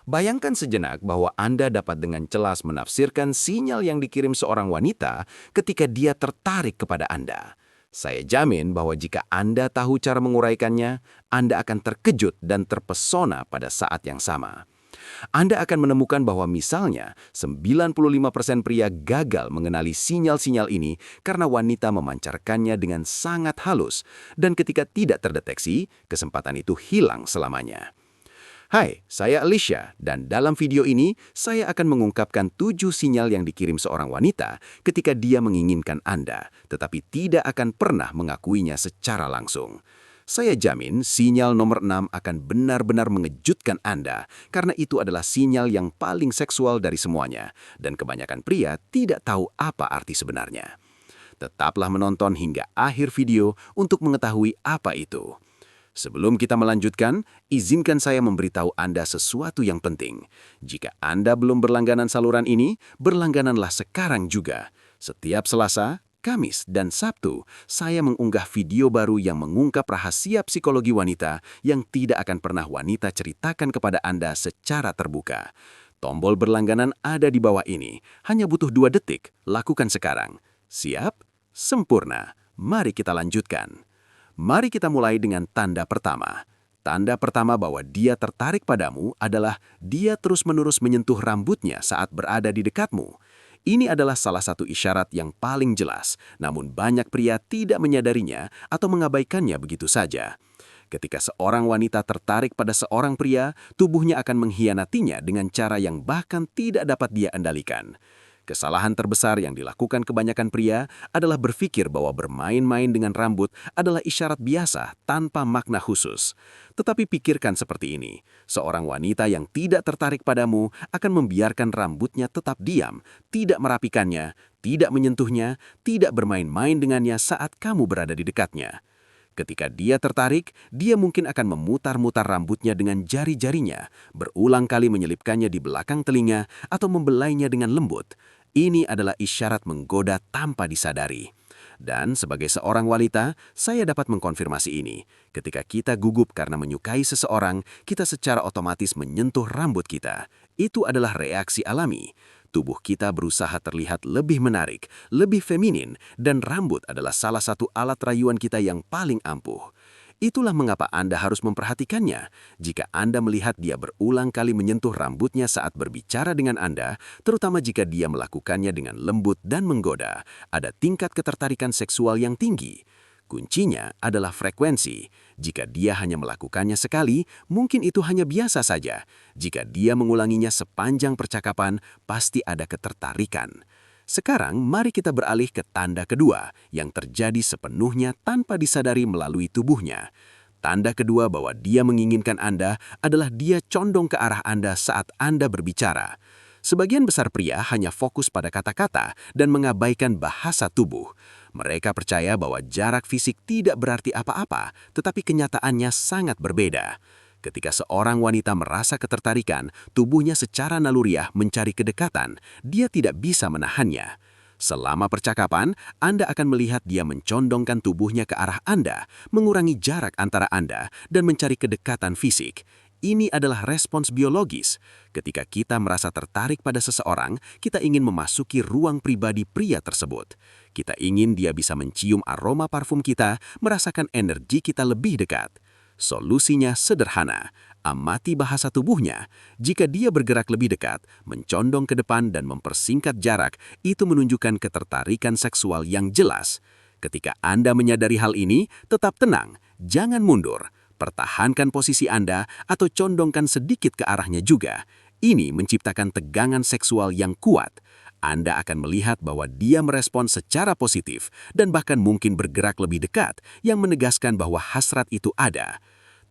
Bayangkan sejenak bahwa Anda dapat dengan jelas menafsirkan sinyal yang dikirim seorang wanita ketika dia tertarik kepada Anda. Saya jamin bahwa jika Anda tahu cara menguraikannya, Anda akan terkejut dan terpesona pada saat yang sama. Anda akan menemukan bahwa misalnya 95% pria gagal mengenali sinyal-sinyal ini karena wanita memancarkannya dengan sangat halus, dan ketika tidak terdeteksi, kesempatan itu hilang selamanya. Hai, saya Alicia, dan dalam video ini saya akan mengungkapkan 7 sinyal yang dikirim seorang wanita ketika dia menginginkan Anda, tetapi tidak akan pernah mengakuinya secara langsung. Saya jamin sinyal nomor 6 akan benar-benar mengejutkan Anda, karena itu adalah sinyal yang paling seksual dari semuanya, dan kebanyakan pria tidak tahu apa arti sebenarnya. Tetaplah menonton hingga akhir video untuk mengetahui apa itu. Sebelum kita melanjutkan, izinkan saya memberitahu Anda sesuatu yang penting. Jika Anda belum berlangganan saluran ini, berlanggananlah sekarang juga. Setiap Selasa, Kamis, dan Sabtu, saya mengunggah video baru yang mengungkap rahasia psikologi wanita yang tidak akan pernah wanita ceritakan kepada Anda secara terbuka. Tombol berlangganan ada di bawah ini. Hanya butuh 2 detik. Lakukan sekarang. Siap? Sempurna. Mari kita lanjutkan. Mari kita mulai dengan tanda pertama. Tanda pertama bahwa dia tertarik padamu adalah dia terus-menerus menyentuh rambutnya saat berada di dekatmu. Ini adalah salah satu isyarat yang paling jelas, namun banyak pria tidak menyadarinya atau mengabaikannya begitu saja. Ketika seorang wanita tertarik pada seorang pria, tubuhnya akan mengkhianatinya dengan cara yang bahkan tidak dapat dia endalikan. Kesalahan terbesar yang dilakukan kebanyakan pria adalah berpikir bahwa bermain-main dengan rambut adalah isyarat biasa tanpa makna khusus. Tetapi pikirkan seperti ini, seorang wanita yang tidak tertarik padamu akan membiarkan rambutnya tetap diam, tidak merapikannya, tidak menyentuhnya, tidak bermain-main dengannya saat kamu berada di dekatnya. Ketika dia tertarik, dia mungkin akan memutar-mutar rambutnya dengan jari-jarinya, berulang kali menyelipkannya di belakang telinga atau membelainya dengan lembut. Ini adalah isyarat menggoda tanpa disadari. Dan sebagai seorang wanita, saya dapat mengkonfirmasi ini. Ketika kita gugup karena menyukai seseorang, kita secara otomatis menyentuh rambut kita. Itu adalah reaksi alami. Tubuh kita berusaha terlihat lebih menarik, lebih feminin, dan rambut adalah salah satu alat rayuan kita yang paling ampuh. Itulah mengapa Anda harus memperhatikannya. Jika Anda melihat dia berulang kali menyentuh rambutnya saat berbicara dengan Anda, terutama jika dia melakukannya dengan lembut dan menggoda, ada tingkat ketertarikan seksual yang tinggi. Kuncinya adalah frekuensi. Jika dia hanya melakukannya sekali, mungkin itu hanya biasa saja. Jika dia mengulanginya sepanjang percakapan, pasti ada ketertarikan. Sekarang, mari kita beralih ke tanda kedua, yang terjadi sepenuhnya tanpa disadari melalui tubuhnya. Tanda kedua bahwa dia menginginkan Anda adalah dia condong ke arah Anda saat Anda berbicara. Sebagian besar pria hanya fokus pada kata-kata dan mengabaikan bahasa tubuh. Mereka percaya bahwa jarak fisik tidak berarti apa-apa, tetapi kenyataannya sangat berbeda. Ketika seorang wanita merasa ketertarikan, tubuhnya secara naluriah mencari kedekatan. Dia tidak bisa menahannya. Selama percakapan, Anda akan melihat dia mencondongkan tubuhnya ke arah Anda, mengurangi jarak antara Anda, dan mencari kedekatan fisik. Ini adalah respons biologis. Ketika kita merasa tertarik pada seseorang, kita ingin memasuki ruang pribadi pria tersebut. Kita ingin dia bisa mencium aroma parfum kita, merasakan energi kita lebih dekat. Solusinya sederhana, amati bahasa tubuhnya. Jika dia bergerak lebih dekat, mencondong ke depan dan mempersingkat jarak, itu menunjukkan ketertarikan seksual yang jelas. Ketika Anda menyadari hal ini, tetap tenang, jangan mundur. Pertahankan posisi Anda atau condongkan sedikit ke arahnya juga. Ini menciptakan tegangan seksual yang kuat. Anda akan melihat bahwa dia merespon secara positif dan bahkan mungkin bergerak lebih dekat, yang menegaskan bahwa hasrat itu ada.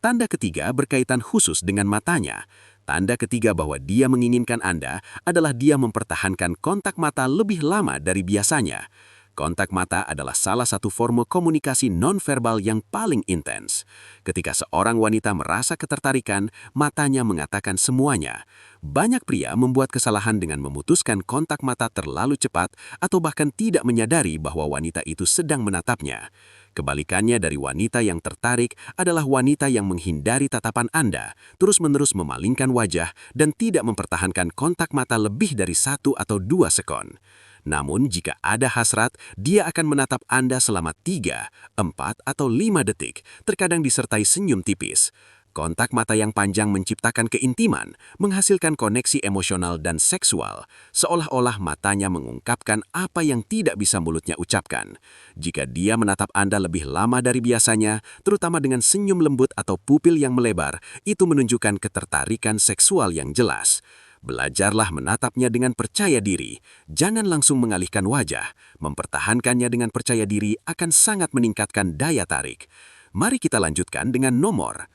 Tanda ketiga berkaitan khusus dengan matanya. Tanda ketiga bahwa dia menginginkan Anda adalah dia mempertahankan kontak mata lebih lama dari biasanya. Kontak mata adalah salah satu forme komunikasi nonverbal yang paling intens. Ketika seorang wanita merasa ketertarikan, matanya mengatakan semuanya. Banyak pria membuat kesalahan dengan memutuskan kontak mata terlalu cepat atau bahkan tidak menyadari bahwa wanita itu sedang menatapnya. Kebalikannya dari wanita yang tertarik adalah wanita yang menghindari tatapan Anda, terus-menerus memalingkan wajah dan tidak mempertahankan kontak mata lebih dari 1 atau 2 sekon. Namun jika ada hasrat, dia akan menatap Anda selama 3, 4, atau 5 detik, terkadang disertai senyum tipis. Kontak mata yang panjang menciptakan keintiman, menghasilkan koneksi emosional dan seksual, seolah-olah matanya mengungkapkan apa yang tidak bisa mulutnya ucapkan. Jika dia menatap Anda lebih lama dari biasanya, terutama dengan senyum lembut atau pupil yang melebar, itu menunjukkan ketertarikan seksual yang jelas. Belajarlah menatapnya dengan percaya diri. Jangan langsung mengalihkan wajah. Mempertahankannya dengan percaya diri akan sangat meningkatkan daya tarik. Mari kita lanjutkan dengan nomor